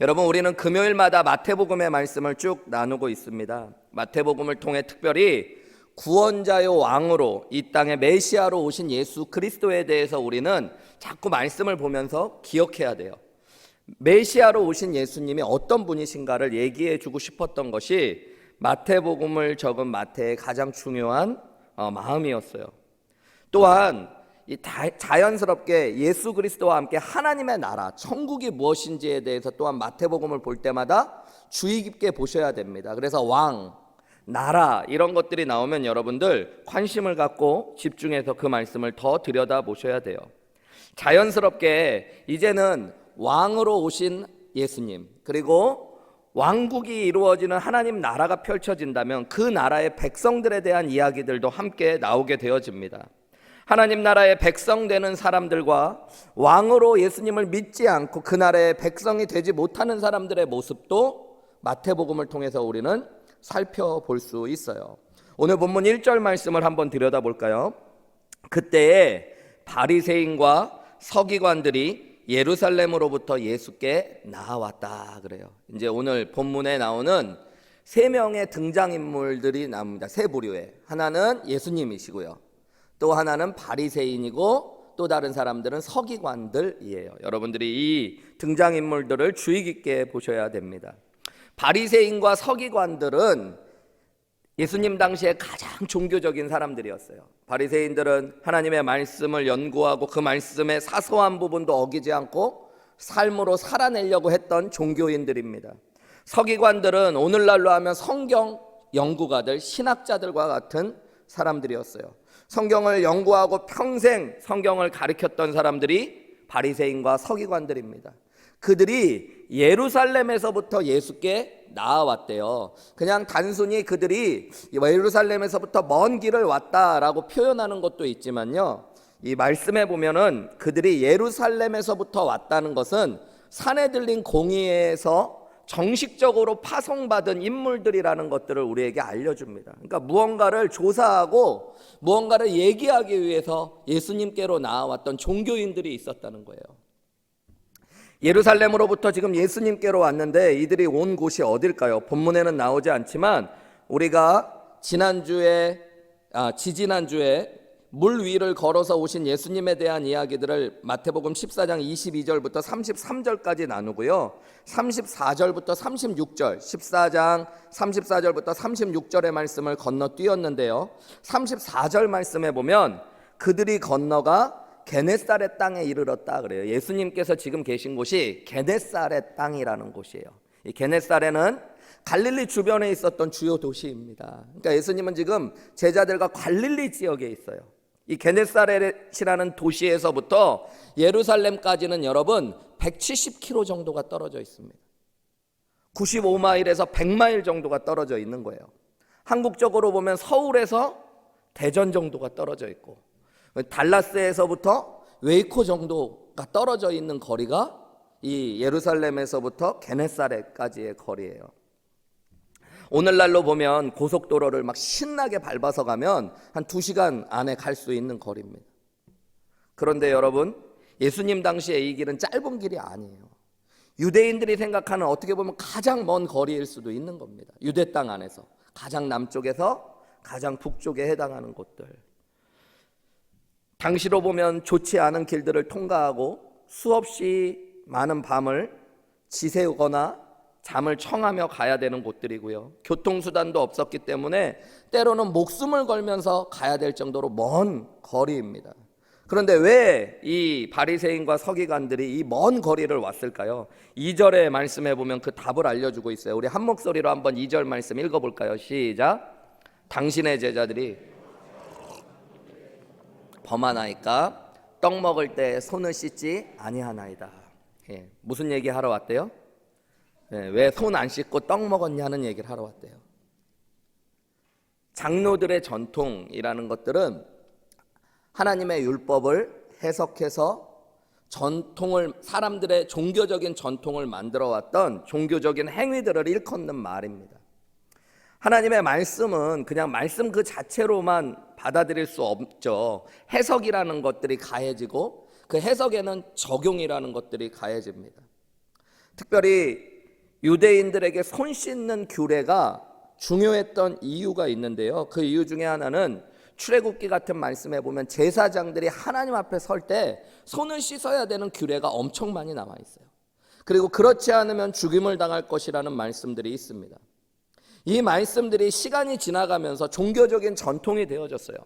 여러분, 우리는 금요일마다 마태복음의 말씀을 쭉 나누고 있습니다. 마태복음을 통해 특별히 구원자요 왕으로 이 땅에 메시아로 오신 예수 그리스도에 대해서 우리는 자꾸 말씀을 보면서 기억해야 돼요. 메시아로 오신 예수님이 어떤 분이신가를 얘기해 주고 싶었던 것이 마태복음을 적은 마태의 가장 중요한 마음이었어요. 또한 자연스럽게 예수 그리스도와 함께 하나님의 나라, 천국이 무엇인지에 대해서 또한 마태복음을 볼 때마다 주의 깊게 보셔야 됩니다. 그래서 왕, 나라 이런 것들이 나오면 여러분들 관심을 갖고 집중해서 그 말씀을 더 들여다보셔야 돼요. 자연스럽게 이제는 왕으로 오신 예수님, 그리고 왕국이 이루어지는 하나님 나라가 펼쳐진다면 그 나라의 백성들에 대한 이야기들도 함께 나오게 되어집니다. 하나님 나라의 백성 되는 사람들과 왕으로 예수님을 믿지 않고 그 나라의 백성이 되지 못하는 사람들의 모습도 마태복음을 통해서 우리는 살펴볼 수 있어요. 오늘 본문 1절 말씀을 한번 들여다볼까요? 그때에 바리새인과 서기관들이 예루살렘으로부터 예수께 나아왔다 그래요. 이제 오늘 본문에 나오는 세 명의 등장인물들이 나옵니다. 세 부류에. 하나는 예수님이시고요. 또 하나는 바리새인이고 또 다른 사람들은 서기관들이에요. 여러분들이 이 등장인물들을 주의 깊게 보셔야 됩니다. 바리새인과 서기관들은 예수님 당시에 가장 종교적인 사람들이었어요. 바리새인들은 하나님의 말씀을 연구하고 그 말씀의 사소한 부분도 어기지 않고 삶으로 살아내려고 했던 종교인들입니다. 서기관들은 오늘날로 하면 성경 연구가들, 신학자들과 같은 사람들이었어요. 성경을 연구하고 평생 성경을 가르쳤던 사람들이 바리새인과 서기관들입니다. 그들이 예루살렘에서부터 예수께 나아왔대요. 그냥 단순히 그들이 예루살렘에서부터 먼 길을 왔다라고 표현하는 것도 있지만요, 이 말씀에 보면은 그들이 예루살렘에서부터 왔다는 것은 산에 들린 공의에서 정식적으로 파송받은 인물들이라는 것들을 우리에게 알려줍니다. 그러니까 무언가를 조사하고 무언가를 얘기하기 위해서 예수님께로 나아왔던 종교인들이 있었다는 거예요. 예루살렘으로부터 지금 예수님께로 왔는데 이들이 온 곳이 어딜까요? 본문에는 나오지 않지만 우리가 지지난주에 물 위를 걸어서 오신 예수님에 대한 이야기들을 마태복음 14장 22절부터 33절까지 나누고요, 34절부터 36절, 14장 34절부터 36절의 말씀을 건너뛰었는데요, 34절 말씀에 보면 그들이 건너가 게네사렛 땅에 이르렀다 그래요. 예수님께서 지금 계신 곳이 게네사렛 땅이라는 곳이에요. 이 게네사렛은 갈릴리 주변에 있었던 주요 도시입니다. 그러니까 예수님은 지금 제자들과 갈릴리 지역에 있어요. 이 게네사렛이라는 도시에서부터 예루살렘까지는 여러분 170km 정도가 떨어져 있습니다. 95마일에서 100마일 정도가 떨어져 있는 거예요. 한국적으로 보면 서울에서 대전 정도가 떨어져 있고, 달라스에서부터 웨이코 정도가 떨어져 있는 거리가 이 예루살렘에서부터 게네사렛까지의 거리예요. 오늘날로 보면 고속도로를 막 신나게 밟아서 가면 한 2시간 안에 갈 수 있는 거리입니다. 그런데 여러분, 예수님 당시에 이 길은 짧은 길이 아니에요. 유대인들이 생각하는 어떻게 보면 가장 먼 거리일 수도 있는 겁니다. 유대 땅 안에서 가장 남쪽에서 가장 북쪽에 해당하는 곳들, 당시로 보면 좋지 않은 길들을 통과하고 수없이 많은 밤을 지새우거나 잠을 청하며 가야 되는 곳들이고요, 교통수단도 없었기 때문에 때로는 목숨을 걸면서 가야 될 정도로 먼 거리입니다. 그런데 왜 이 바리새인과 서기관들이 이 먼 거리를 왔을까요? 2절의 말씀에 보면 그 답을 알려주고 있어요. 우리 한 목소리로 한번 2절 말씀 읽어볼까요? 시작. 당신의 제자들이 범하나이까 떡 먹을 때 손을 씻지 아니하나이다. 무슨 얘기 하러 왔대요? 왜 손 안 씻고 떡 먹었냐는 얘기를 하러 왔대요. 장로들의 전통이라는 것들은 하나님의 율법을 해석해서 전통을, 사람들의 종교적인 전통을 만들어 왔던 종교적인 행위들을 일컫는 말입니다. 하나님의 말씀은 그냥 말씀 그 자체로만 받아들일 수 없죠. 해석이라는 것들이 가해지고 그 해석에는 적용이라는 것들이 가해집니다. 특별히 유대인들에게 손 씻는 규례가 중요했던 이유가 있는데요. 그 이유 중에 하나는 출애굽기 같은 말씀에 보면 제사장들이 하나님 앞에 설 때 손을 씻어야 되는 규례가 엄청 많이 남아 있어요. 그리고 그렇지 않으면 죽임을 당할 것이라는 말씀들이 있습니다. 이 말씀들이 시간이 지나가면서 종교적인 전통이 되어졌어요.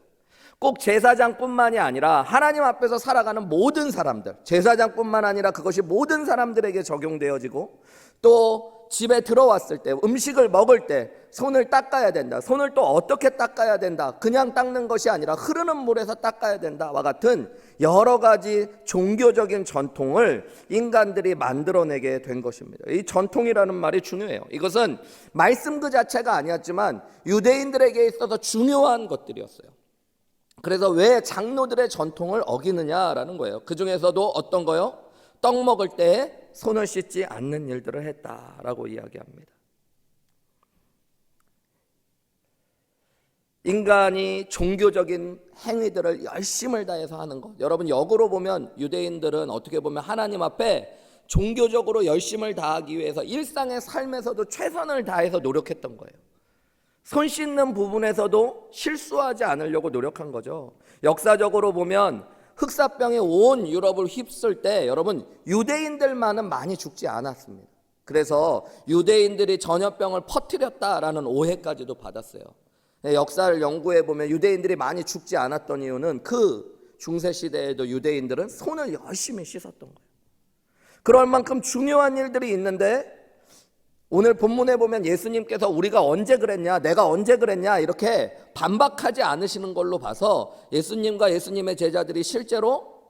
꼭 제사장뿐만이 아니라 하나님 앞에서 살아가는 모든 사람들, 제사장뿐만 아니라 그것이 모든 사람들에게 적용되어지고, 또 집에 들어왔을 때 음식을 먹을 때 손을 닦아야 된다, 손을 또 어떻게 닦아야 된다, 그냥 닦는 것이 아니라 흐르는 물에서 닦아야 된다와 같은 여러 가지 종교적인 전통을 인간들이 만들어내게 된 것입니다. 이 전통이라는 말이 중요해요. 이것은 말씀 그 자체가 아니었지만 유대인들에게 있어서 중요한 것들이었어요. 그래서 왜 장로들의 전통을 어기느냐라는 거예요. 그 중에서도 어떤 거요? 떡 먹을 때 손을 씻지 않는 일들을 했다라고 이야기합니다. 인간이 종교적인 행위들을 열심을 다해서 하는 것. 여러분, 역으로 보면 유대인들은 어떻게 보면 하나님 앞에 종교적으로 열심을 다하기 위해서 일상의 삶에서도 최선을 다해서 노력했던 거예요. 손 씻는 부분에서도 실수하지 않으려고 노력한 거죠. 역사적으로 보면 흑사병이 온 유럽을 휩쓸 때 여러분, 유대인들만은 많이 죽지 않았습니다. 그래서 유대인들이 전염병을 퍼뜨렸다라는 오해까지도 받았어요. 역사를 연구해 보면 유대인들이 많이 죽지 않았던 이유는 그 중세시대에도 유대인들은 손을 열심히 씻었던 거예요. 그럴 만큼 중요한 일들이 있는데, 오늘 본문에 보면 예수님께서 우리가 언제 그랬냐, 내가 언제 그랬냐 이렇게 반박하지 않으시는 걸로 봐서 예수님과 예수님의 제자들이 실제로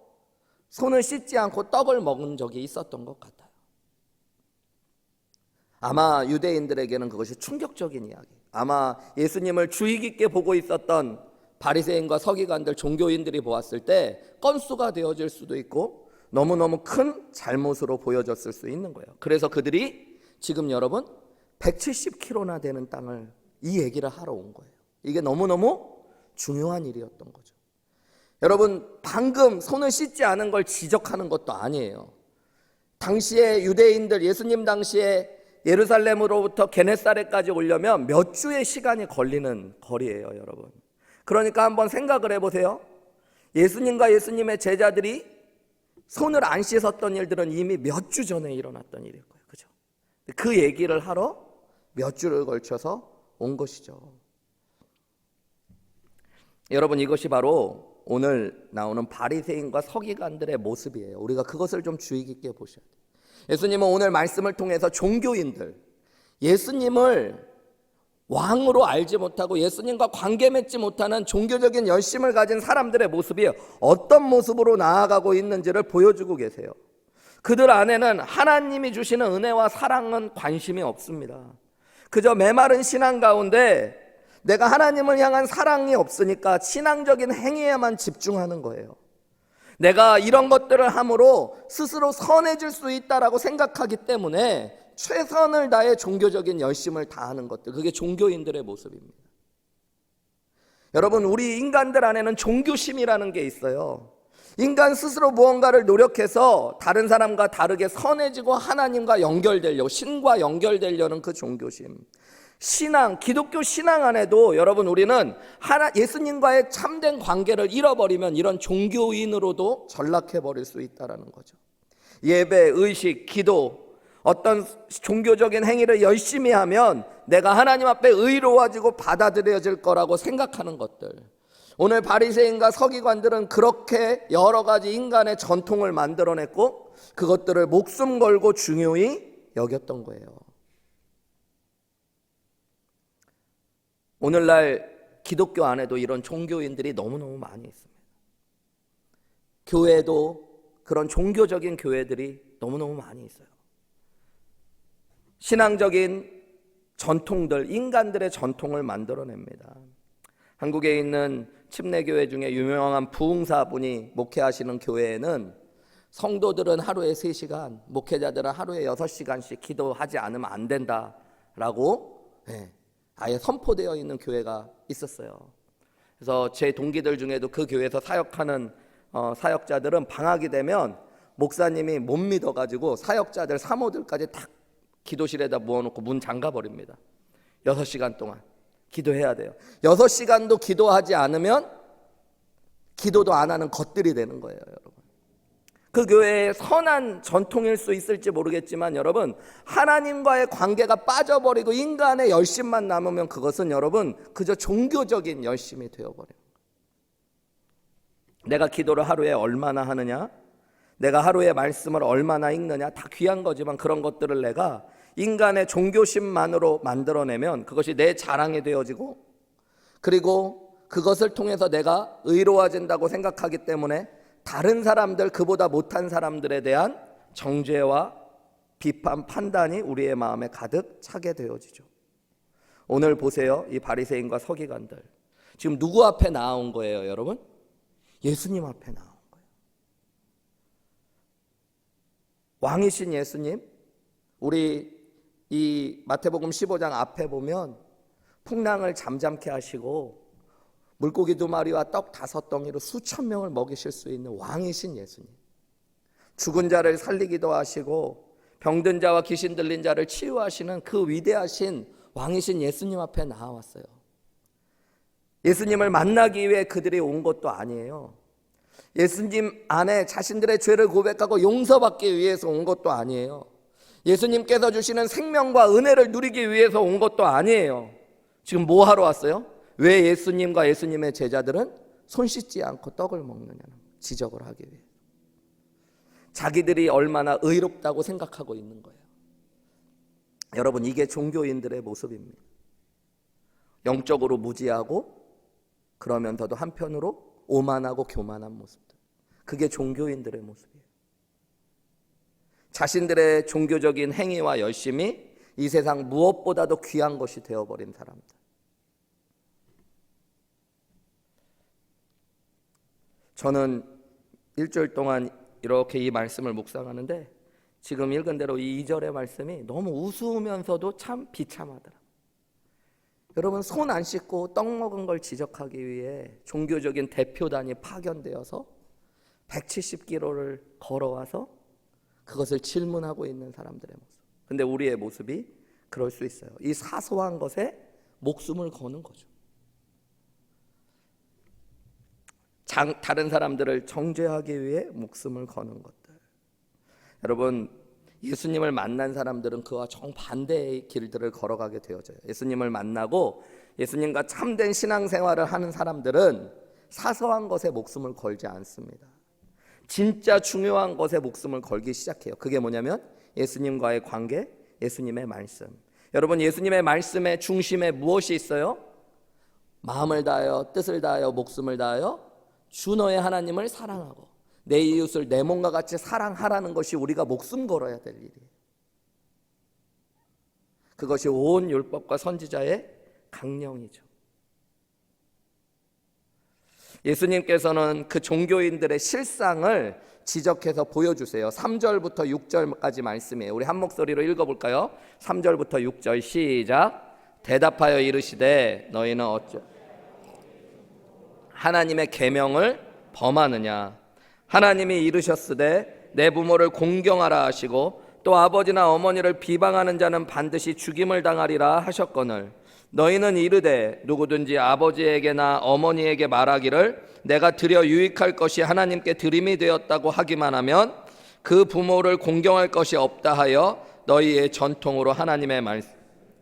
손을 씻지 않고 떡을 먹은 적이 있었던 것 같아요. 아마 유대인들에게는 그것이 충격적인 이야기, 아마 예수님을 주의 깊게 보고 있었던 바리새인과 서기관들, 종교인들이 보았을 때 건수가 되어질 수도 있고 너무너무 큰 잘못으로 보여졌을 수 있는 거예요. 그래서 그들이 지금 여러분 170km나 되는 땅을 이 얘기를 하러 온 거예요. 이게 너무너무 중요한 일이었던 거죠. 여러분, 방금 손을 씻지 않은 걸 지적하는 것도 아니에요. 당시에 유대인들, 예수님 당시에 예루살렘으로부터 게네사렛까지 오려면 몇 주의 시간이 걸리는 거리예요, 여러분. 그러니까 한번 생각을 해보세요. 예수님과 예수님의 제자들이 손을 안 씻었던 일들은 이미 몇 주 전에 일어났던 일일 거예요. 그죠? 그 얘기를 하러 몇 주를 걸쳐서 온 것이죠. 여러분, 이것이 바로 오늘 나오는 바리새인과 서기관들의 모습이에요. 우리가 그것을 좀 주의 깊게 보셔야 돼요. 예수님은 오늘 말씀을 통해서 종교인들, 예수님을 왕으로 알지 못하고 예수님과 관계 맺지 못하는 종교적인 열심을 가진 사람들의 모습이 어떤 모습으로 나아가고 있는지를 보여주고 계세요. 그들 안에는 하나님이 주시는 은혜와 사랑은 관심이 없습니다. 그저 메마른 신앙 가운데 내가 하나님을 향한 사랑이 없으니까 신앙적인 행위에만 집중하는 거예요. 내가 이런 것들을 함으로 스스로 선해질 수 있다라고 생각하기 때문에 최선을 다해 종교적인 열심을 다하는 것들, 그게 종교인들의 모습입니다. 여러분, 우리 인간들 안에는 종교심이라는 게 있어요. 인간 스스로 무언가를 노력해서 다른 사람과 다르게 선해지고 하나님과 연결되려고, 신과 연결되려는 그 종교심. 신앙, 기독교 신앙 안에도 여러분, 우리는 예수님과의 참된 관계를 잃어버리면 이런 종교인으로도 전락해버릴 수 있다는 거죠. 예배, 의식, 기도, 어떤 종교적인 행위를 열심히 하면 내가 하나님 앞에 의로워지고 받아들여질 거라고 생각하는 것들. 오늘 바리새인과 서기관들은 그렇게 여러 가지 인간의 전통을 만들어냈고 그것들을 목숨 걸고 중요히 여겼던 거예요. 오늘날 기독교 안에도 이런 종교인들이 너무너무 많이 있습니다. 교회도 그런 종교적인 교회들이 너무너무 많이 있어요. 신앙적인 전통들, 인간들의 전통을 만들어냅니다. 한국에 있는 침례교회 중에 유명한 부흥사분이 목회하시는 교회에는 성도들은 하루에 3시간, 목회자들은 하루에 6시간씩 기도하지 않으면 안 된다라고 아예 선포되어 있는 교회가 있었어요. 그래서 제 동기들 중에도 그 교회에서 사역하는 사역자들은 방학이 되면 목사님이 못 믿어가지고 사역자들, 사모들까지 다 기도실에다 모아놓고 문 잠가버립니다. 6시간 동안 기도해야 돼요. 6시간도 기도하지 않으면 기도도 안 하는 것들이 되는 거예요, 여러분. 그 교회의 선한 전통일 수 있을지 모르겠지만 여러분, 하나님과의 관계가 빠져버리고 인간의 열심만 남으면 그것은 여러분 그저 종교적인 열심이 되어버려요. 내가 기도를 하루에 얼마나 하느냐, 내가 하루에 말씀을 얼마나 읽느냐, 다 귀한 거지만 그런 것들을 내가 인간의 종교심만으로 만들어내면 그것이 내 자랑이 되어지고, 그리고 그것을 통해서 내가 의로워진다고 생각하기 때문에 다른 사람들, 그보다 못한 사람들에 대한 정죄와 비판, 판단이 우리의 마음에 가득 차게 되어지죠. 오늘 보세요. 이 바리새인과 서기관들 지금 누구 앞에 나온 거예요, 여러분? 예수님 앞에 나온 거예요. 왕이신 예수님, 우리 이 마태복음 15장 앞에 보면 풍랑을 잠잠케 하시고 물고기 2마리와 떡 5덩이로 수천 명을 먹이실 수 있는 왕이신 예수님, 죽은 자를 살리기도 하시고 병든 자와 귀신 들린 자를 치유하시는 그 위대하신 왕이신 예수님 앞에 나왔어요. 예수님을 만나기 위해 그들이 온 것도 아니에요. 예수님 안에 자신들의 죄를 고백하고 용서받기 위해서 온 것도 아니에요. 예수님께서 주시는 생명과 은혜를 누리기 위해서 온 것도 아니에요. 지금 뭐 하러 왔어요? 왜 예수님과 예수님의 제자들은 손 씻지 않고 떡을 먹느냐는 지적을 하기 위해. 자기들이 얼마나 의롭다고 생각하고 있는 거예요. 여러분, 이게 종교인들의 모습입니다. 영적으로 무지하고 그러면서도 한편으로 오만하고 교만한 모습들. 그게 종교인들의 모습이에요. 자신들의 종교적인 행위와 열심이 이 세상 무엇보다도 귀한 것이 되어버린 사람들. 저는 일주일 동안 이렇게 이 말씀을 묵상하는데 지금 읽은 대로 이 2절의 말씀이 너무 우스우면서도 참 비참하더라. 여러분, 손 안 씻고 떡 먹은 걸 지적하기 위해 종교적인 대표단이 파견되어서 170km를 걸어와서 그것을 질문하고 있는 사람들의 모습. 근데 우리의 모습이 그럴 수 있어요. 이 사소한 것에 목숨을 거는 거죠. 다른 사람들을 정죄하기 위해 목숨을 거는 것들. 여러분, 예수님을 만난 사람들은 그와 정반대의 길들을 걸어가게 되어져요. 예수님을 만나고 예수님과 참된 신앙생활을 하는 사람들은 사소한 것에 목숨을 걸지 않습니다. 진짜 중요한 것에 목숨을 걸기 시작해요. 그게 뭐냐면 예수님과의 관계, 예수님의 말씀. 여러분, 예수님의 말씀의 중심에 무엇이 있어요? 마음을 다하여, 뜻을 다하여, 목숨을 다하여 주 너의 하나님을 사랑하고 내 이웃을 내 몸과 같이 사랑하라는 것이 우리가 목숨 걸어야 될 일이에요. 그것이 온 율법과 선지자의 강령이죠. 예수님께서는 그 종교인들의 실상을 지적해서 보여주세요. 3절부터 6절까지 말씀이에요. 우리 한 목소리로 읽어볼까요? 3절부터 6절 시작. 대답하여 이르시되 너희는 어찌 하나님의 계명을 범하느냐? 하나님이 이르셨으되 내 부모를 공경하라 하시고 또 아버지나 어머니를 비방하는 자는 반드시 죽임을 당하리라 하셨거늘 너희는 이르되 누구든지 아버지에게나 어머니에게 말하기를 내가 드려 유익할 것이 하나님께 드림이 되었다고 하기만 하면 그 부모를 공경할 것이 없다 하여 너희의 전통으로 하나님의 말씀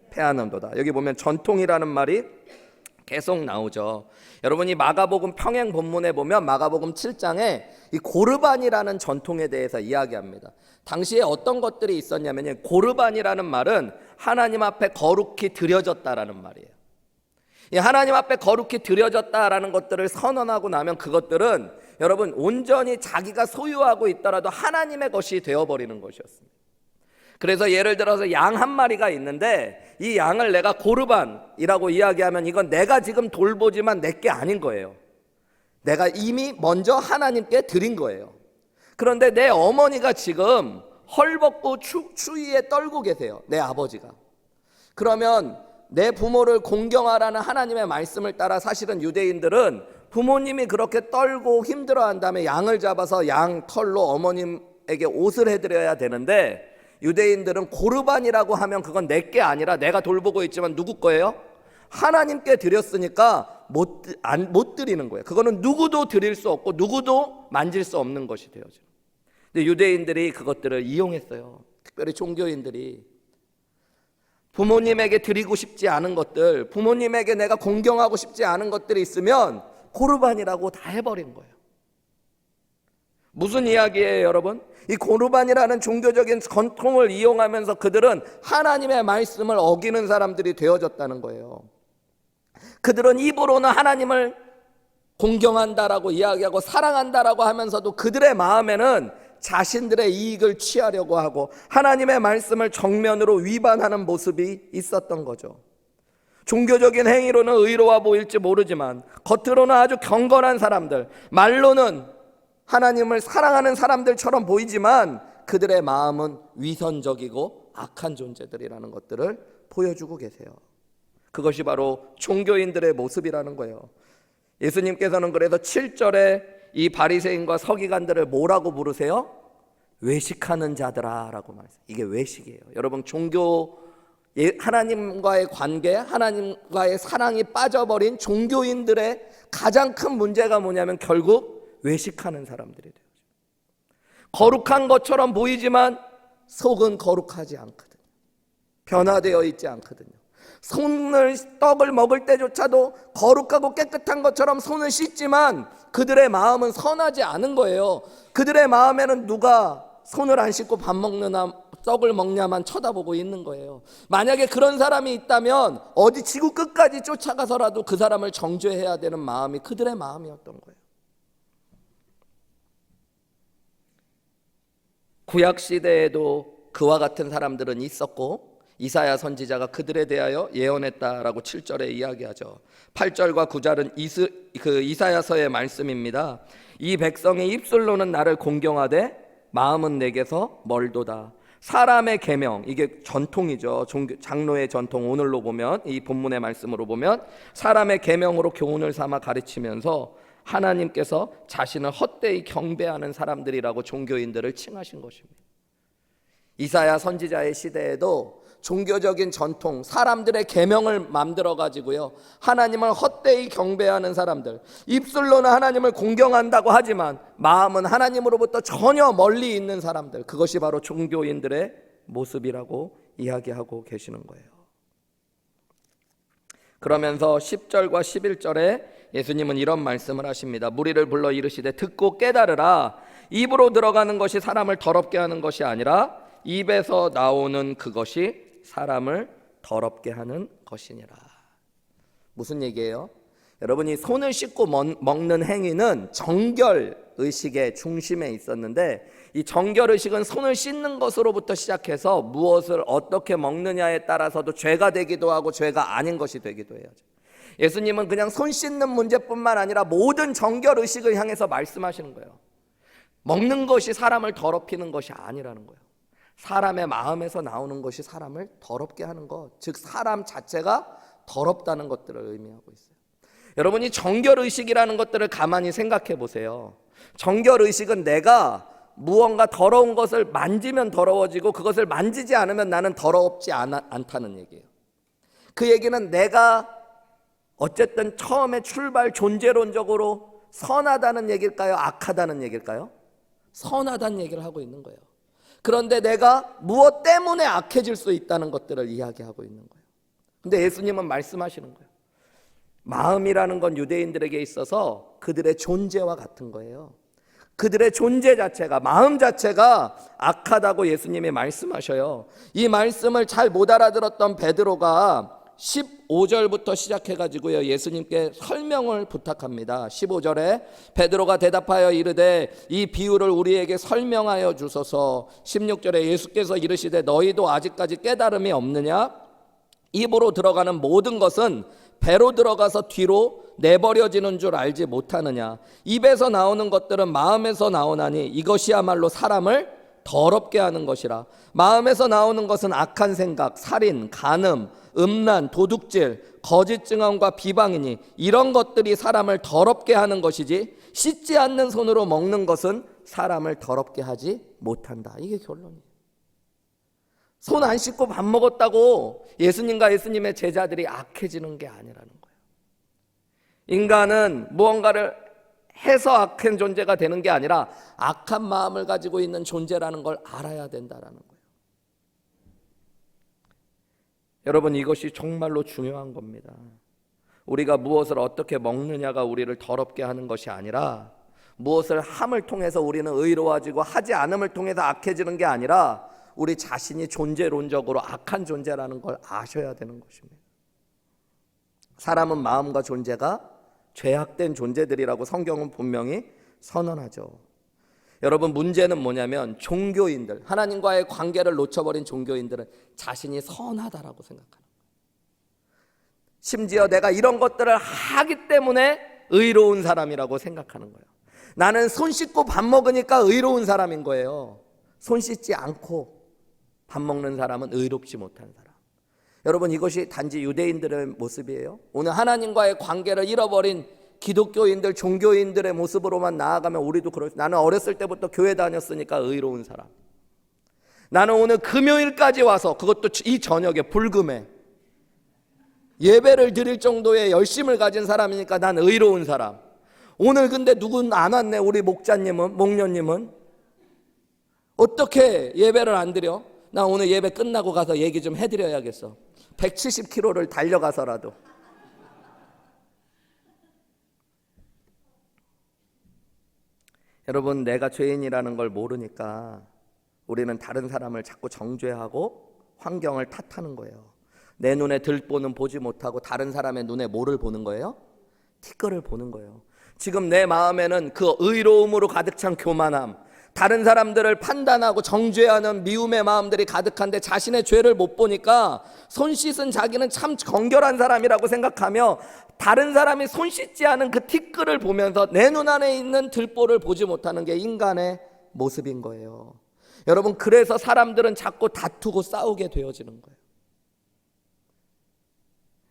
패하는도다. 여기 보면 전통이라는 말이 계속 나오죠. 여러분이 마가복음 평행 본문에 보면 마가복음 7장에 이 고르반이라는 전통에 대해서 이야기합니다. 당시에 어떤 것들이 있었냐면 고르반이라는 말은 하나님 앞에 거룩히 드려졌다라는 말이에요. 이 하나님 앞에 거룩히 드려졌다라는 것들을 선언하고 나면 그것들은 여러분 온전히 자기가 소유하고 있더라도 하나님의 것이 되어버리는 것이었습니다. 그래서 예를 들어서 양 한 마리가 있는데 이 양을 내가 고르반이라고 이야기하면 이건 내가 지금 돌보지만 내게 아닌 거예요. 내가 이미 먼저 하나님께 드린 거예요. 그런데 내 어머니가 지금 헐벗고 추위에 떨고 계세요. 내 아버지가. 그러면 내 부모를 공경하라는 하나님의 말씀을 따라 사실은 유대인들은 부모님이 그렇게 떨고 힘들어한 다음에 양을 잡아서 양 털로 어머님에게 옷을 해드려야 되는데 유대인들은 고르반이라고 하면 그건 내 게 아니라 내가 돌보고 있지만 누구 거예요? 하나님께 드렸으니까 못 드리는 거예요. 그거는 누구도 드릴 수 없고 누구도 만질 수 없는 것이 되어져요. 근데 유대인들이 그것들을 이용했어요. 특별히 종교인들이 부모님에게 드리고 싶지 않은 것들, 부모님에게 내가 공경하고 싶지 않은 것들이 있으면 고르반이라고 다 해버린 거예요. 무슨 이야기예요, 여러분? 이 고르반이라는 종교적인 전통을 이용하면서 그들은 하나님의 말씀을 어기는 사람들이 되어졌다는 거예요. 그들은 입으로는 하나님을 공경한다라고 이야기하고 사랑한다라고 하면서도 그들의 마음에는 자신들의 이익을 취하려고 하고 하나님의 말씀을 정면으로 위반하는 모습이 있었던 거죠. 종교적인 행위로는 의로워 보일지 모르지만 겉으로는 아주 경건한 사람들, 말로는 하나님을 사랑하는 사람들처럼 보이지만 그들의 마음은 위선적이고 악한 존재들이라는 것들을 보여주고 계세요. 그것이 바로 종교인들의 모습이라는 거예요. 예수님께서는 그래서 7절에 이 바리새인과 서기관들을 뭐라고 부르세요? 외식하는 자들아 라고 말했어요. 이게 외식이에요. 여러분, 하나님과의 관계, 하나님과의 사랑이 빠져버린 종교인들의 가장 큰 문제가 뭐냐면 결국 외식하는 사람들이 돼요. 거룩한 것처럼 보이지만 속은 거룩하지 않거든요. 변화되어 있지 않거든요. 떡을 먹을 때조차도 거룩하고 깨끗한 것처럼 손을 씻지만 그들의 마음은 선하지 않은 거예요. 그들의 마음에는 누가 손을 안 씻고 밥 먹느냐 떡을 먹냐만 쳐다보고 있는 거예요. 만약에 그런 사람이 있다면 어디 지구 끝까지 쫓아가서라도 그 사람을 정죄해야 되는 마음이 그들의 마음이었던 거예요. 구약 시대에도 그와 같은 사람들은 있었고 이사야 선지자가 그들에 대하여 예언했다라고 7절에 이야기하죠. 8절과 9절은 이사야서의 말씀입니다. 이 백성의 입술로는 나를 공경하되 마음은 내게서 멀도다. 사람의 계명, 이게 전통이죠. 장로의 전통. 오늘로 보면, 이 본문의 말씀으로 보면 사람의 계명으로 교훈을 삼아 가르치면서 하나님께서 자신을 헛되이 경배하는 사람들이라고 종교인들을 칭하신 것입니다. 이사야 선지자의 시대에도 종교적인 전통, 사람들의 계명을 만들어 가지고요, 하나님을 헛되이 경배하는 사람들, 입술로는 하나님을 공경한다고 하지만 마음은 하나님으로부터 전혀 멀리 있는 사람들, 그것이 바로 종교인들의 모습이라고 이야기하고 계시는 거예요. 그러면서 10절과 11절에 예수님은 이런 말씀을 하십니다. 무리를 불러 이르시되 듣고 깨달으라. 입으로 들어가는 것이 사람을 더럽게 하는 것이 아니라 입에서 나오는 그것이 사람을 더럽게 하는 것이니라. 무슨 얘기예요? 여러분이 손을 씻고 먹는 행위는 정결의식의 중심에 있었는데 이 정결의식은 손을 씻는 것으로부터 시작해서 무엇을 어떻게 먹느냐에 따라서도 죄가 되기도 하고 죄가 아닌 것이 되기도 해요. 예수님은 그냥 손 씻는 문제뿐만 아니라 모든 정결의식을 향해서 말씀하시는 거예요. 먹는 것이 사람을 더럽히는 것이 아니라는 거예요. 사람의 마음에서 나오는 것이 사람을 더럽게 하는 것, 즉 사람 자체가 더럽다는 것들을 의미하고 있어요. 여러분이 정결의식이라는 것들을 가만히 생각해 보세요. 정결의식은 내가 무언가 더러운 것을 만지면 더러워지고 그것을 만지지 않으면 나는 더럽지 않다는 얘기예요. 그 얘기는 내가 어쨌든 처음에 출발 존재론적으로 선하다는 얘기일까요? 악하다는 얘기일까요? 선하다는 얘기를 하고 있는 거예요. 그런데 내가 무엇 때문에 악해질 수 있다는 것들을 이야기하고 있는 거예요. 근데 예수님은 말씀하시는 거예요. 마음이라는 건 유대인들에게 있어서 그들의 존재와 같은 거예요. 그들의 존재 자체가, 마음 자체가 악하다고 예수님이 말씀하셔요. 이 말씀을 잘 못 알아들었던 베드로가 15절부터 시작해가지고요, 예수님께 설명을 부탁합니다. 15절에 베드로가 대답하여 이르되 이 비유를 우리에게 설명하여 주소서. 16절에 예수께서 이르시되 너희도 아직까지 깨달음이 없느냐? 입으로 들어가는 모든 것은 배로 들어가서 뒤로 내버려지는 줄 알지 못하느냐? 입에서 나오는 것들은 마음에서 나오나니 이것이야말로 사람을 더럽게 하는 것이라. 마음에서 나오는 것은 악한 생각, 살인, 간음, 음란, 도둑질, 거짓 증언과 비방이니 이런 것들이 사람을 더럽게 하는 것이지 씻지 않는 손으로 먹는 것은 사람을 더럽게 하지 못한다. 이게 결론이에요. 손 안 씻고 밥 먹었다고 예수님과 예수님의 제자들이 악해지는 게 아니라는 거예요. 인간은 무언가를 해서 악한 존재가 되는 게 아니라 악한 마음을 가지고 있는 존재라는 걸 알아야 된다는 거예요. 여러분, 이것이 정말로 중요한 겁니다. 우리가 무엇을 어떻게 먹느냐가 우리를 더럽게 하는 것이 아니라, 무엇을 함을 통해서 우리는 의로워지고 하지 않음을 통해서 악해지는 게 아니라 우리 자신이 존재론적으로 악한 존재라는 걸 아셔야 되는 것입니다. 사람은 마음과 존재가 죄악된 존재들이라고 성경은 분명히 선언하죠. 여러분, 문제는 뭐냐면 종교인들, 하나님과의 관계를 놓쳐버린 종교인들은 자신이 선하다라고 생각하는 거예요. 심지어 내가 이런 것들을 하기 때문에 의로운 사람이라고 생각하는 거예요. 나는 손 씻고 밥 먹으니까 의로운 사람인 거예요. 손 씻지 않고 밥 먹는 사람은 의롭지 못한 사람. 여러분, 이것이 단지 유대인들의 모습이에요? 오늘 하나님과의 관계를 잃어버린 기독교인들, 종교인들의 모습으로만 나아가면 우리도 나는 어렸을 때부터 교회 다녔으니까 의로운 사람. 나는 오늘 금요일까지 와서, 그것도 이 저녁에 불금에 예배를 드릴 정도의 열심을 가진 사람이니까 난 의로운 사람. 오늘 근데 누군 안 왔네. 우리 목자님은, 목녀님은 어떻게 예배를 안 드려? 나 오늘 예배 끝나고 가서 얘기 좀 해드려야겠어. 170km를 달려가서라도. 여러분, 내가 죄인이라는 걸 모르니까 우리는 다른 사람을 자꾸 정죄하고 환경을 탓하는 거예요. 내 눈에 들보는 보지 못하고 다른 사람의 눈에 뭐를 보는 거예요? 티끌을 보는 거예요. 지금 내 마음에는 그 의로움으로 가득 찬 교만함, 다른 사람들을 판단하고 정죄하는 미움의 마음들이 가득한데 자신의 죄를 못 보니까 손 씻은 자기는 참 정결한 사람이라고 생각하며 다른 사람이 손 씻지 않은 그 티끌을 보면서 내 눈 안에 있는 들보를 보지 못하는 게 인간의 모습인 거예요. 여러분, 그래서 사람들은 자꾸 다투고 싸우게 되어지는 거예요.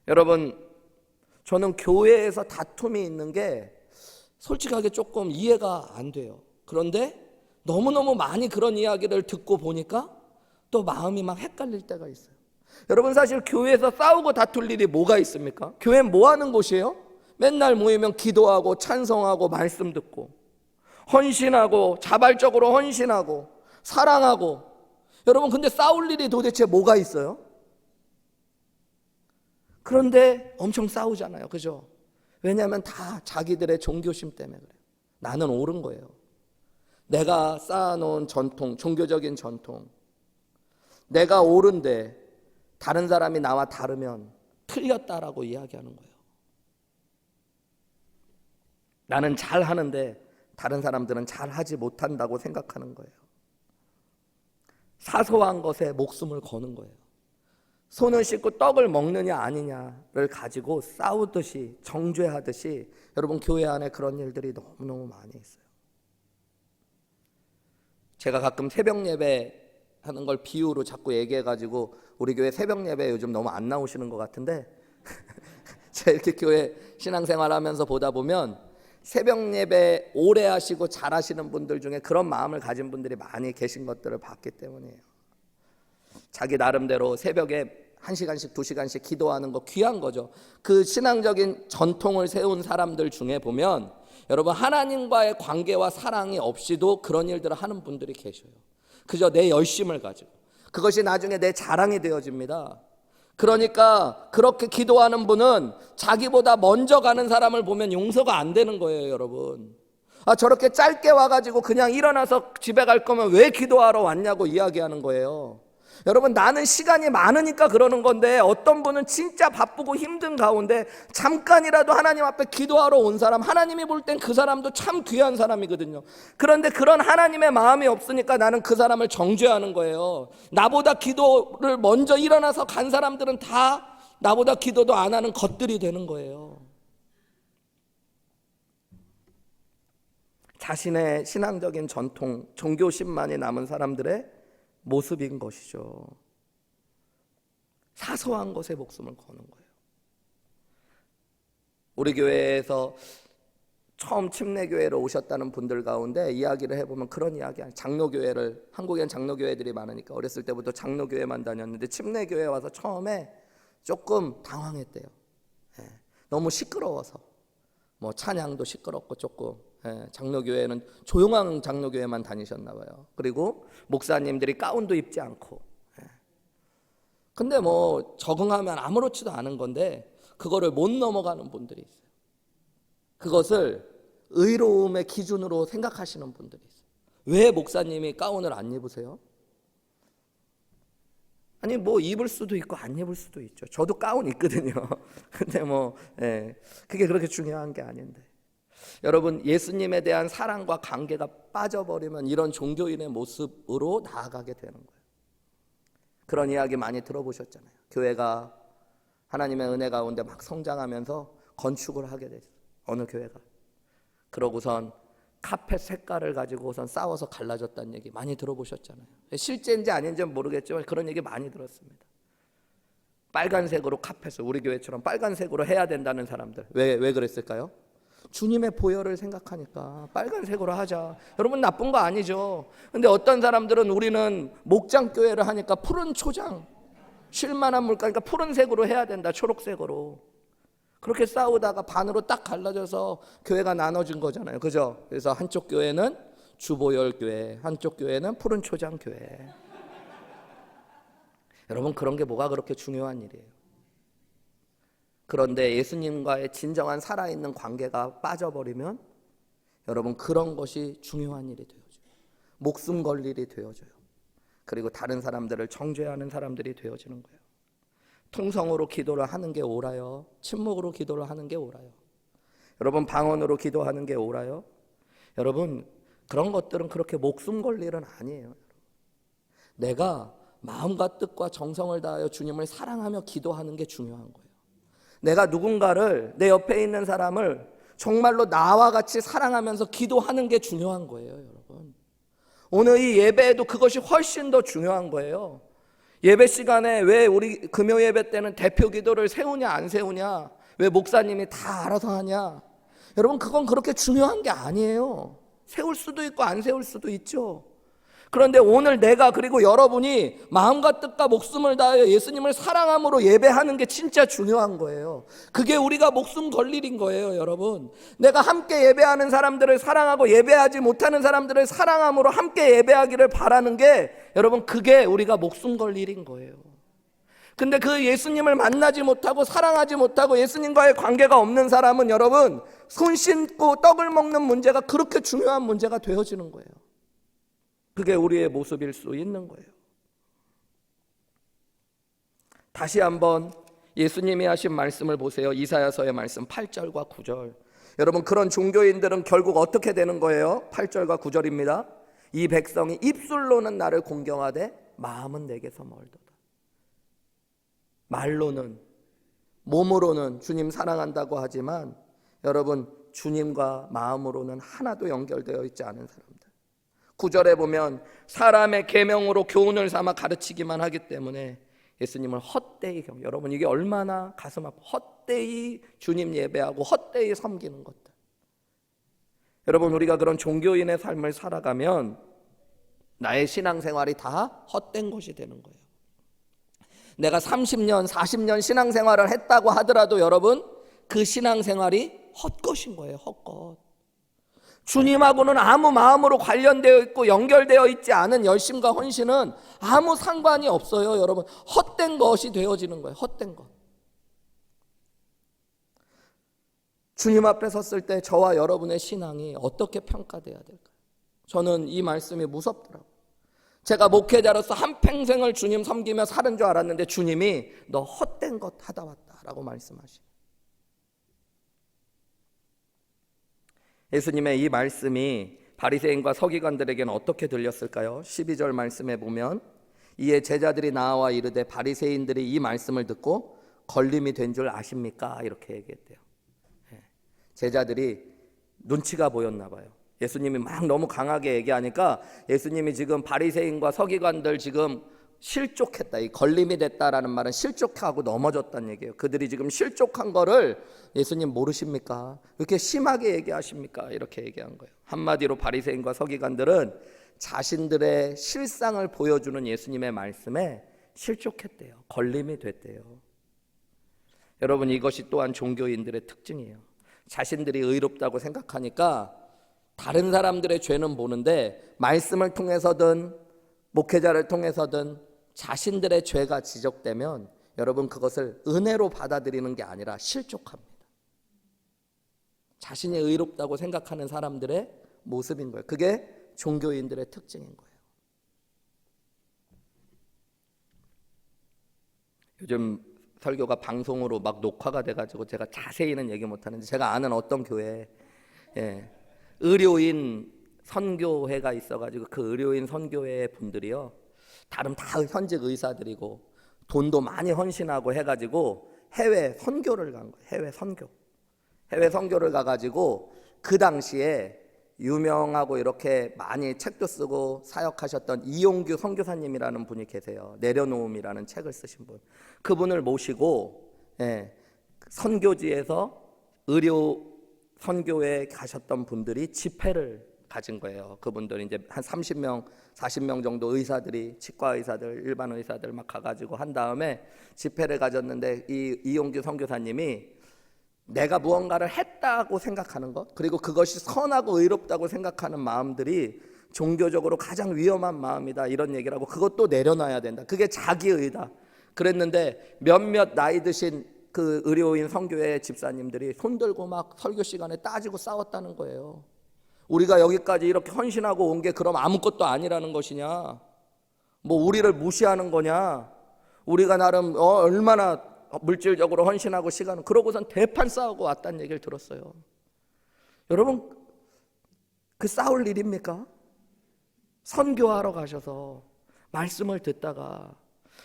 여러분, 저는 교회에서 다툼이 있는 게 솔직하게 조금 이해가 안 돼요. 그런데 너무너무 많이 그런 이야기를 듣고 보니까 또 마음이 막 헷갈릴 때가 있어요. 여러분, 사실 교회에서 싸우고 다툴 일이 뭐가 있습니까? 교회는 뭐 하는 곳이에요? 맨날 모이면 기도하고 찬송하고 말씀 듣고 헌신하고 자발적으로 헌신하고 사랑하고. 여러분, 근데 싸울 일이 도대체 뭐가 있어요? 그런데 엄청 싸우잖아요. 그죠? 왜냐하면 다 자기들의 종교심 때문에 그래요. 나는 옳은 거예요. 내가 쌓아놓은 전통, 종교적인 전통, 내가 옳은데 다른 사람이 나와 다르면 틀렸다라고 이야기하는 거예요. 나는 잘하는데 다른 사람들은 잘하지 못한다고 생각하는 거예요. 사소한 것에 목숨을 거는 거예요. 손을 씻고 떡을 먹느냐 아니냐를 가지고 싸우듯이 정죄하듯이 여러분, 교회 안에 그런 일들이 너무너무 많이 있어요. 제가 가끔 새벽 예배 하는 걸 비유로 자꾸 얘기해가지고 우리 교회 새벽 예배 요즘 너무 안 나오시는 것 같은데 제가 이렇게 교회 신앙생활 하면서 보다 보면 새벽 예배 오래 하시고 잘 하시는 분들 중에 그런 마음을 가진 분들이 많이 계신 것들을 봤기 때문이에요. 자기 나름대로 새벽에 1시간씩 2시간씩 기도하는 거 귀한 거죠. 그 신앙적인 전통을 세운 사람들 중에 보면 여러분, 하나님과의 관계와 사랑이 없이도 그런 일들을 하는 분들이 계셔요. 그저 내 열심을 가지고. 그것이 나중에 내 자랑이 되어집니다. 그러니까 그렇게 기도하는 분은 자기보다 먼저 가는 사람을 보면 용서가 안 되는 거예요, 여러분. 저렇게 짧게 와가지고 그냥 일어나서 집에 갈 거면 왜 기도하러 왔냐고 이야기하는 거예요. 여러분, 나는 시간이 많으니까 그러는 건데 어떤 분은 진짜 바쁘고 힘든 가운데 잠깐이라도 하나님 앞에 기도하러 온 사람, 하나님이 볼 땐 그 사람도 참 귀한 사람이거든요. 그런데 그런 하나님의 마음이 없으니까 나는 그 사람을 정죄하는 거예요. 나보다 기도를 먼저 일어나서 간 사람들은 다 나보다 기도도 안 하는 것들이 되는 거예요. 자신의 신앙적인 전통, 종교심만이 남은 사람들의 모습인 것이죠. 사소한 것에 목숨을 거는 거예요. 우리 교회에서 처음 침례교회로 오셨다는 분들 가운데 이야기를 해보면 그런 이야기, 장로교회를, 한국엔 장로교회들이 많으니까 어렸을 때부터 장로교회만 다녔는데 침례교회 와서 처음에 조금 당황했대요. 예, 너무 시끄러워서. 뭐 찬양도 시끄럽고 조금, 장로교회는 조용한 장로교회만 다니셨나 봐요. 그리고 목사님들이 가운도 입지 않고. 근데 뭐 적응하면 아무렇지도 않은 건데 그거를 못 넘어가는 분들이 있어요. 그것을 의로움의 기준으로 생각하시는 분들이 있어요. 왜 목사님이 가운을 안 입으세요? 아니 뭐 입을 수도 있고 안 입을 수도 있죠. 저도 가운 있거든요. 근데 뭐 그게 그렇게 중요한 게 아닌데, 여러분 예수님에 대한 사랑과 관계가 빠져버리면 이런 종교인의 모습으로 나아가게 되는 거예요. 그런 이야기 많이 들어보셨잖아요. 교회가 하나님의 은혜 가운데 막 성장하면서 건축을 하게 됐어요. 어느 교회가. 그러고선 카펫 색깔을 가지고선 싸워서 갈라졌다는 얘기 많이 들어보셨잖아요. 실제인지 아닌지는 모르겠지만 그런 얘기 많이 들었습니다. 빨간색으로 카펫을, 우리 교회처럼 빨간색으로 해야 된다는 사람들, 왜 그랬을까요? 주님의 보혈을 생각하니까 빨간색으로 하자. 여러분 나쁜 거 아니죠. 근데 어떤 사람들은 우리는 목장교회를 하니까 푸른 초장, 쉴만한 물가니까 푸른색으로 해야 된다, 초록색으로. 그렇게 싸우다가 반으로 딱 갈라져서 교회가 나눠진 거잖아요. 그죠? 그래서 한쪽 교회는 주보혈 교회, 한쪽 교회는 푸른 초장 교회. 여러분 그런 게 뭐가 그렇게 중요한 일이에요. 그런데 예수님과의 진정한 살아있는 관계가 빠져버리면 여러분 그런 것이 중요한 일이 되어져요. 목숨 걸 일이 되어져요. 그리고 다른 사람들을 정죄하는 사람들이 되어지는 거예요. 통성으로 기도를 하는 게 옳아요? 침묵으로 기도를 하는 게 옳아요? 여러분 방언으로 기도하는 게 옳아요? 여러분 그런 것들은 그렇게 목숨 걸 일은 아니에요. 내가 마음과 뜻과 정성을 다하여 주님을 사랑하며 기도하는 게 중요한 거예요. 내가 누군가를, 내 옆에 있는 사람을 정말로 나와 같이 사랑하면서 기도하는 게 중요한 거예요, 여러분. 오늘 이 예배에도 그것이 훨씬 더 중요한 거예요. 예배 시간에 왜 우리 금요 예배 때는 대표 기도를 세우냐 안 세우냐, 왜 목사님이 다 알아서 하냐, 여러분 그건 그렇게 중요한 게 아니에요. 세울 수도 있고 안 세울 수도 있죠. 그런데 오늘 내가, 그리고 여러분이 마음과 뜻과 목숨을 다하여 예수님을 사랑함으로 예배하는 게 진짜 중요한 거예요. 그게 우리가 목숨 걸 일인 거예요, 여러분. 내가 함께 예배하는 사람들을 사랑하고 예배하지 못하는 사람들을 사랑함으로 함께 예배하기를 바라는 게, 여러분 그게 우리가 목숨 걸 일인 거예요. 근데 그 예수님을 만나지 못하고 사랑하지 못하고 예수님과의 관계가 없는 사람은 여러분 손 씻고 떡을 먹는 문제가 그렇게 중요한 문제가 되어지는 거예요. 그게 우리의 모습일 수 있는 거예요. 다시 한번 예수님이 하신 말씀을 보세요. 이사야서의 말씀 8절과 9절. 여러분 그런 종교인들은 결국 어떻게 되는 거예요? 8절과 9절입니다. 이 백성이 입술로는 나를 공경하되 마음은 내게서 멀도다. 말로는, 몸으로는 주님 사랑한다고 하지만 여러분 주님과 마음으로는 하나도 연결되어 있지 않은 사람들. 9절에 보면 사람의 계명으로 교훈을 삼아 가르치기만 하기 때문에 예수님을 헛되이 여러분 이게 얼마나 가슴 아파. 헛되이 주님 예배하고 헛되이 섬기는 것들. 여러분 우리가 그런 종교인의 삶을 살아가면 나의 신앙생활이 다 헛된 것이 되는 거예요. 내가 30년 40년 신앙생활을 했다고 하더라도 여러분 그 신앙생활이 헛것인 거예요. 헛것. 주님하고는 아무 마음으로 관련되어 있고 연결되어 있지 않은 열심과 헌신은 아무 상관이 없어요. 여러분 헛된 것이 되어지는 거예요. 헛된 것. 주님 앞에 섰을 때 저와 여러분의 신앙이 어떻게 평가돼야 될까요? 저는 이 말씀이 무섭더라고요. 제가 목회자로서 한평생을 주님 섬기며 사는 줄 알았는데 주님이 너 헛된 것 하다 왔다라고 말씀하시네요. 예수님의 이 말씀이 바리새인과 서기관들에게는 어떻게 들렸을까요? 12절 말씀에 보면 이에 제자들이 나와 이르되 바리새인들이 이 말씀을 듣고 걸림이 된 줄 아십니까? 이렇게 얘기했대요. 제자들이 눈치가 보였나 봐요. 예수님이 막 너무 강하게 얘기하니까 예수님이 지금 바리새인과 서기관들 지금 실족했다. 이 걸림이 됐다라는 말은 실족하고 넘어졌다는 얘기예요. 그들이 지금 실족한 거를 예수님 모르십니까? 이렇게 심하게 얘기하십니까? 이렇게 얘기한 거예요. 한마디로 바리새인과 서기관들은 자신들의 실상을 보여주는 예수님의 말씀에 실족했대요. 걸림이 됐대요. 여러분, 이것이 또한 종교인들의 특징이에요. 자신들이 의롭다고 생각하니까 다른 사람들의 죄는 보는데 말씀을 통해서든 목회자를 통해서든 자신들의 죄가 지적되면 여러분, 그것을 은혜로 받아들이는 게 아니라 실족합니다. 자신이 의롭다고 생각하는 사람들의 모습인 거예요. 그게 종교인들의 특징인 거예요. 요즘 설교가 방송으로 막 녹화가 돼가지고 제가 자세히는 얘기 못하는데, 제가 아는 어떤 교회에 의료인 선교회가 있어가지고 그 의료인 선교회 분들이요, 다른 다 현직 의사들이고 돈도 많이 헌신하고 해가지고 해외 선교를 간 거예요. 해외 선교를 가가지고 그 당시에 유명하고 이렇게 많이 책도 쓰고 사역하셨던 이용규 선교사님이라는 분이 계세요. 내려놓음이라는 책을 쓰신 분. 그분을 모시고 선교지에서 의료 선교에 가셨던 분들이 집회를 가진 거예요. 그분들이 이제 한 30명, 40명 정도 의사들이, 치과 의사들, 일반 의사들 막 가가지고 한 다음에 집회를 가졌는데, 이용규 선교사님이 내가 무언가를 했다고 생각하는 것, 그리고 그것이 선하고 의롭다고 생각하는 마음들이 종교적으로 가장 위험한 마음이다, 이런 얘기를 하고, 그것도 내려놔야 된다, 그게 자기의다 그랬는데, 몇몇 나이 드신 그 의료인 선교회 집사님들이 손들고 막 설교 시간에 따지고 싸웠다는 거예요. 우리가 여기까지 이렇게 헌신하고 온 게 그럼 아무것도 아니라는 것이냐, 뭐 우리를 무시하는 거냐, 우리가 나름 얼마나 물질적으로 헌신하고 시간을, 그러고선 대판 싸우고 왔다는 얘기를 들었어요. 여러분, 그 싸울 일입니까? 선교하러 가셔서 말씀을 듣다가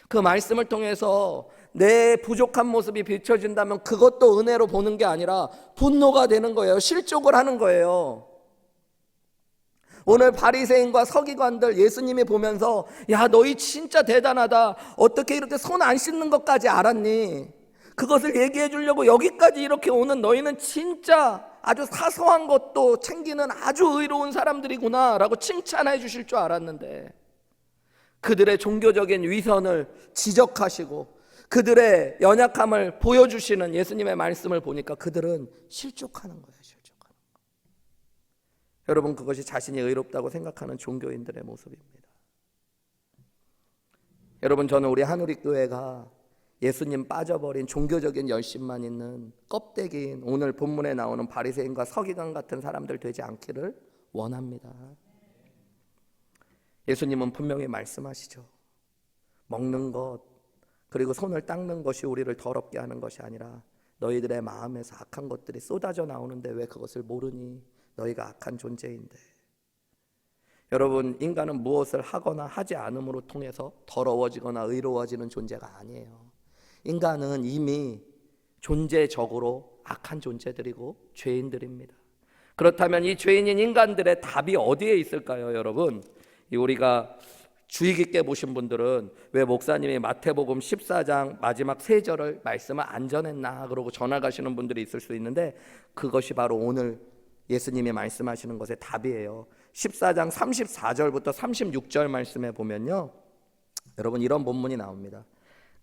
그 말씀을 통해서 내 부족한 모습이 비춰진다면 그것도 은혜로 보는 게 아니라 분노가 되는 거예요. 실족을 하는 거예요. 오늘 바리새인과 서기관들 예수님이 보면서, 야, 너희 진짜 대단하다, 어떻게 이렇게 손 안 씻는 것까지 알았니? 그것을 얘기해 주려고 여기까지 이렇게 오는 너희는 진짜 아주 사소한 것도 챙기는 아주 의로운 사람들이구나 라고 칭찬해 주실 줄 알았는데, 그들의 종교적인 위선을 지적하시고 그들의 연약함을 보여주시는 예수님의 말씀을 보니까 그들은 실족하는 거예요. 여러분, 그것이 자신이 의롭다고 생각하는 종교인들의 모습입니다. 여러분, 저는 우리 한우리교회가 예수님 빠져버린 종교적인 열심만 있는 껍데기인 오늘 본문에 나오는 바리새인과 서기관 같은 사람들 되지 않기를 원합니다. 예수님은 분명히 말씀하시죠. 먹는 것, 그리고 손을 닦는 것이 우리를 더럽게 하는 것이 아니라 너희들의 마음에서 악한 것들이 쏟아져 나오는데 왜 그것을 모르니? 너희가 악한 존재인데. 여러분, 인간은 무엇을 하거나 하지 않음으로 통해서 더러워지거나 의로워지는 존재가 아니에요. 인간은 이미 존재적으로 악한 존재들이고 죄인들입니다. 그렇다면 이 죄인인 인간들의 답이 어디에 있을까요, 여러분? 우리가 주의 깊게 보신 분들은 왜 목사님이 마태복음 14장 마지막 3절을 말씀을 안 전했나 그러고 전화 가시는 분들이 있을 수 있는데, 그것이 바로 오늘 예수님이 말씀하시는 것의 답이에요. 14장 34절부터 36절 말씀에 보면요, 여러분, 이런 본문이 나옵니다.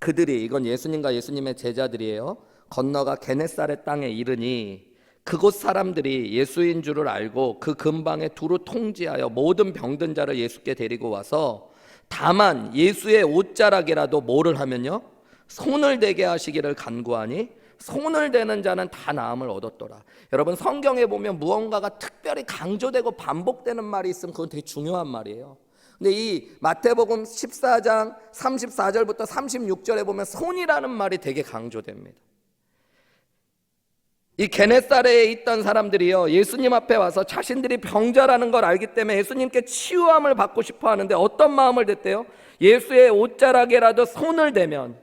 그들이, 이건 예수님과 예수님의 제자들이에요, 건너가 게네사렛 땅에 이르니 그곳 사람들이 예수인 줄을 알고 그 근방에 두루 통지하여 모든 병든 자를 예수께 데리고 와서 다만 예수의 옷자락이라도 뭐를 하면요, 손을 대게 하시기를 간구하니 손을 대는 자는 다 나음을 얻었더라. 여러분, 성경에 보면 무언가가 특별히 강조되고 반복되는 말이 있으면 그건 되게 중요한 말이에요. 근데 이 마태복음 14장 34절부터 36절에 보면 손이라는 말이 되게 강조됩니다. 이 게네사렛에 있던 사람들이요, 예수님 앞에 와서 자신들이 병자라는 걸 알기 때문에 예수님께 치유함을 받고 싶어 하는데 어떤 마음을 댔대요? 예수의 옷자락에라도 손을 대면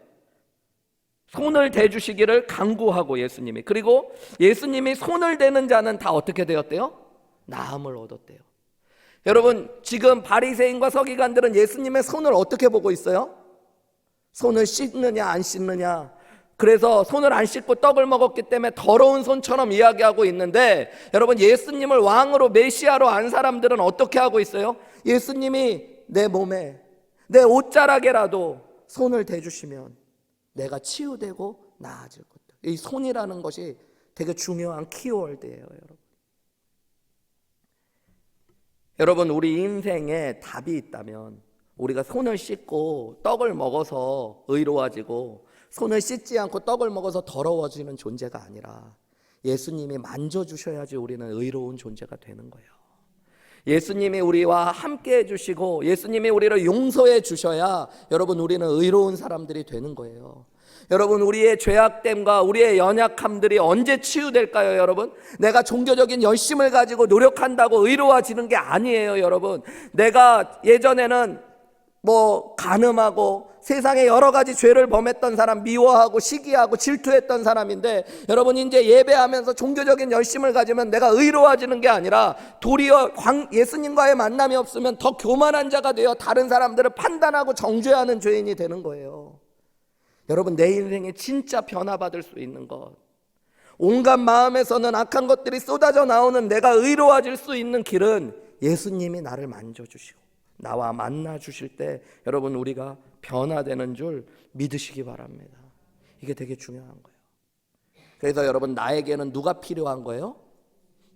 손을 대주시기를 간구하고 예수님이, 그리고 예수님이 손을 대는 자는 다 어떻게 되었대요? 나음을 얻었대요. 여러분, 지금 바리새인과 서기관들은 예수님의 손을 어떻게 보고 있어요? 손을 씻느냐 안 씻느냐. 그래서 손을 안 씻고 떡을 먹었기 때문에 더러운 손처럼 이야기하고 있는데, 여러분 예수님을 왕으로 메시아로 안 사람들은 어떻게 하고 있어요? 예수님이 내 몸에 내 옷자락에라도 손을 대주시면 내가 치유되고 나아질 것들. 이 손이라는 것이 되게 중요한 키워드예요, 여러분. 여러분, 우리 인생에 답이 있다면 우리가 손을 씻고 떡을 먹어서 의로워지고, 손을 씻지 않고 떡을 먹어서 더러워지는 존재가 아니라 예수님이 만져주셔야지 우리는 의로운 존재가 되는 거예요. 예수님이 우리와 함께 해주시고 예수님이 우리를 용서해 주셔야 여러분 우리는 의로운 사람들이 되는 거예요. 여러분, 우리의 죄악됨과 우리의 연약함들이 언제 치유될까요, 여러분? 내가 종교적인 열심을 가지고 노력한다고 의로워지는 게 아니에요, 여러분. 내가 예전에는 간음하고 세상에 여러 가지 죄를 범했던 사람, 미워하고 시기하고 질투했던 사람인데, 여러분 이제 예배하면서 종교적인 열심을 가지면 내가 의로워지는 게 아니라 도리어 예수님과의 만남이 없으면 더 교만한 자가 되어 다른 사람들을 판단하고 정죄하는 죄인이 되는 거예요. 여러분, 내 인생에 진짜 변화받을 수 있는 것, 온갖 마음에서는 악한 것들이 쏟아져 나오는 내가 의로워질 수 있는 길은 예수님이 나를 만져주시고 나와 만나 주실 때 여러분 우리가 변화되는 줄 믿으시기 바랍니다. 이게 되게 중요한 거예요. 그래서 여러분, 나에게는 누가 필요한 거예요?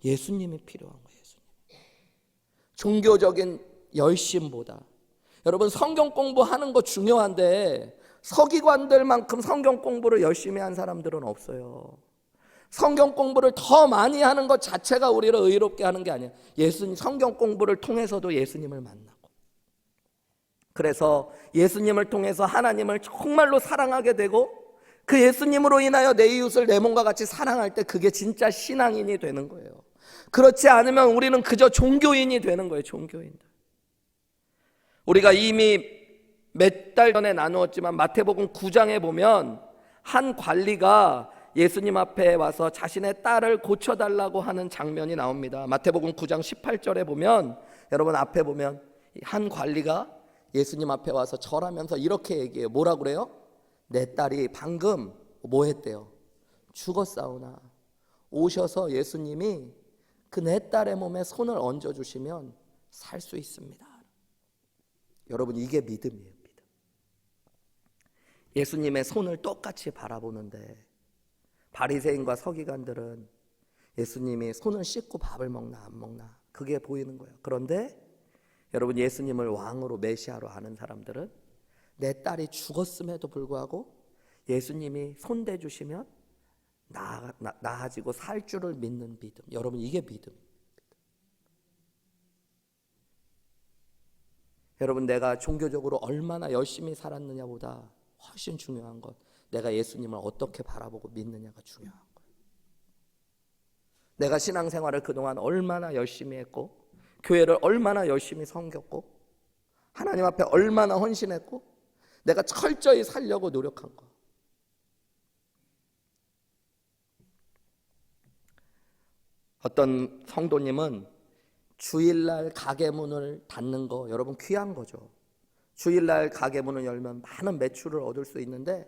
예수님이 필요한 거예요. 예수님. 종교적인 열심보다 여러분 성경 공부하는 거 중요한데 서기관들만큼 성경 공부를 열심히 한 사람들은 없어요. 성경 공부를 더 많이 하는 것 자체가 우리를 의롭게 하는 게 아니에요. 성경 공부를 통해서도 예수님을 만나고, 그래서 예수님을 통해서 하나님을 정말로 사랑하게 되고 그 예수님으로 인하여 내 이웃을 내 몸과 같이 사랑할 때 그게 진짜 신앙인이 되는 거예요. 그렇지 않으면 우리는 그저 종교인이 되는 거예요. 종교인들. 우리가 이미 몇 달 전에 나누었지만 마태복음 9장에 보면 한 관리가 예수님 앞에 와서 자신의 딸을 고쳐달라고 하는 장면이 나옵니다. 마태복음 9장 18절에 보면, 여러분 앞에 보면 한 관리가 예수님 앞에 와서 절하면서 이렇게 얘기해요. 뭐라 그래요? 내 딸이 방금 뭐 했대요? 죽었사오나 오셔서 예수님이 그 내 딸의 몸에 손을 얹어주시면 살 수 있습니다. 여러분, 이게 믿음이에요. 믿음. 예수님의 손을 똑같이 바라보는데 바리새인과 서기관들은 예수님이 손을 씻고 밥을 먹나 안 먹나 그게 보이는 거예요. 그런데 여러분, 예수님을 왕으로 메시아로 아는 사람들은 내 딸이 죽었음에도 불구하고 예수님이 손대 주시면 나아지고 살 줄을 믿는 믿음. 여러분, 이게 믿음입니다. 여러분, 내가 종교적으로 얼마나 열심히 살았느냐보다 훨씬 중요한 것, 내가 예수님을 어떻게 바라보고 믿느냐가 중요한 거예요. 내가 신앙생활을 그동안 얼마나 열심히 했고, 교회를 얼마나 열심히 섬겼고, 하나님 앞에 얼마나 헌신했고, 내가 철저히 살려고 노력한 거. 어떤 성도님은 주일날 가게 문을 닫는 거, 여러분 귀한 거죠. 주일날 가게 문을 열면 많은 매출을 얻을 수 있는데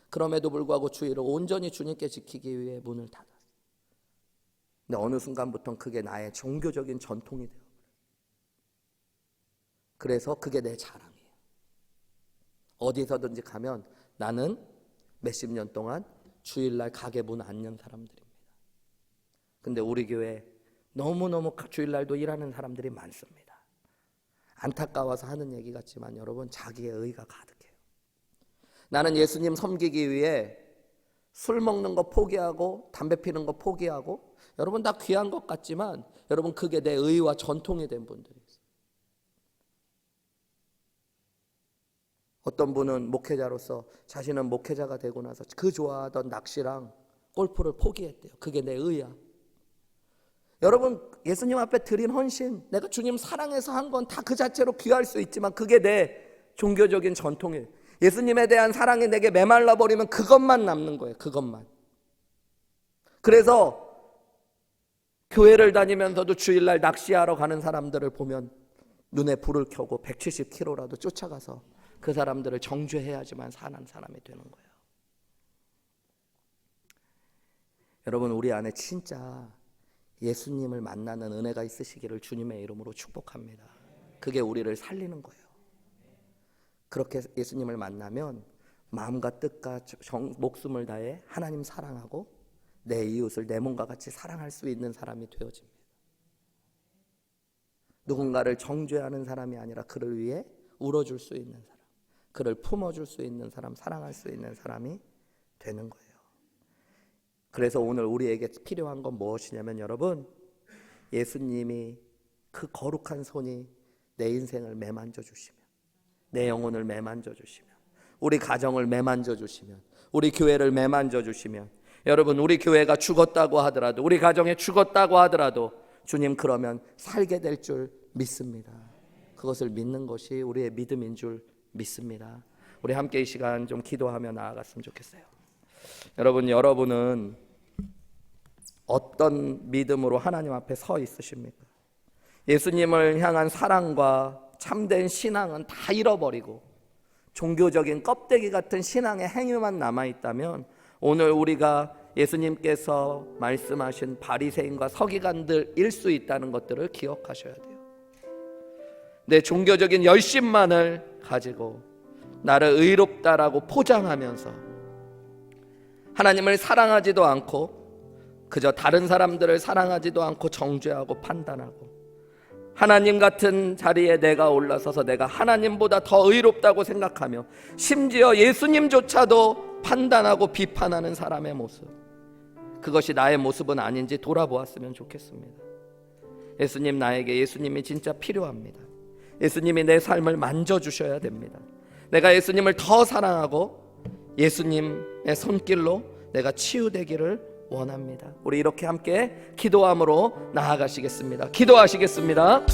그럼에도 불구하고 주일을 온전히 주님께 지키기 위해 문을 닫았어요. 근데 어느 순간부터는 그게 나의 종교적인 전통이 돼요. 그래서 그게 내 자랑이에요. 어디서든지 가면 나는 몇십 년 동안 주일날 가게 문 안 연 사람들입니다. 근데 우리 교회 너무너무 주일날도 일하는 사람들이 많습니다. 안타까워서 하는 얘기 같지만 여러분, 자기의 의가 가득해요. 나는 예수님 섬기기 위해 술 먹는 거 포기하고 담배 피는 거 포기하고, 여러분 다 귀한 것 같지만 여러분 그게 내 의와 전통이 된 분들이 있어요. 어떤 분은 목회자로서 자신은 목회자가 되고 나서 그 좋아하던 낚시랑 골프를 포기했대요. 그게 내 의야. 여러분, 예수님 앞에 드린 헌신, 내가 주님 사랑해서 한 건 다 그 자체로 귀할 수 있지만 그게 내 종교적인 전통이에요. 예수님에 대한 사랑이 내게 메말라 버리면 그것만 남는 거예요. 그것만. 그래서 교회를 다니면서도 주일날 낚시하러 가는 사람들을 보면 눈에 불을 켜고 170km라도 쫓아가서 그 사람들을 정죄해야지만 사는 사람이 되는 거예요. 여러분, 우리 안에 진짜 예수님을 만나는 은혜가 있으시기를 주님의 이름으로 축복합니다. 그게 우리를 살리는 거예요. 그렇게 예수님을 만나면 마음과 뜻과 목숨을 다해 하나님 사랑하고 내 이웃을 내 몸과 같이 사랑할 수 있는 사람이 되어집니다. 누군가를 정죄하는 사람이 아니라 그를 위해 울어줄 수 있는 사람, 그를 품어줄 수 있는 사람, 사랑할 수 있는 사람이 되는 거예요. 그래서 오늘 우리에게 필요한 건 무엇이냐면, 여러분, 예수님이 그 거룩한 손이 내 인생을 매만져 주시면, 내 영혼을 매만져 주시면, 우리 가정을 매만져 주시면, 우리 교회를 매만져 주시면, 여러분, 우리 교회가 죽었다고 하더라도, 우리 가정에 죽었다고 하더라도 주님 그러면 살게 될 줄 믿습니다. 그것을 믿는 것이 우리의 믿음인 줄 믿습니다. 우리 함께 이 시간 좀 기도하며 나아갔으면 좋겠어요. 여러분은 어떤 믿음으로 하나님 앞에 서 있으십니까? 예수님을 향한 사랑과 참된 신앙은 다 잃어버리고 종교적인 껍데기 같은 신앙의 행위만 남아있다면, 오늘 우리가 예수님께서 말씀하신 바리새인과 서기관들일 수 있다는 것들을 기억하셔야 돼요. 내 종교적인 열심만을 가지고 나를 의롭다라고 포장하면서 하나님을 사랑하지도 않고 그저 다른 사람들을 사랑하지도 않고 정죄하고 판단하고, 하나님 같은 자리에 내가 올라서서 내가 하나님보다 더 의롭다고 생각하며 심지어 예수님조차도 판단하고 비판하는 사람의 모습, 그것이 나의 모습은 아닌지 돌아보았으면 좋겠습니다. 예수님, 나에게 예수님이 진짜 필요합니다. 예수님이 내 삶을 만져주셔야 됩니다. 내가 예수님을 더 사랑하고 예수님의 손길로 내가 치유되기를 원합니다. 우리 이렇게 함께 기도함으로 나아가시겠습니다. 기도하시겠습니다.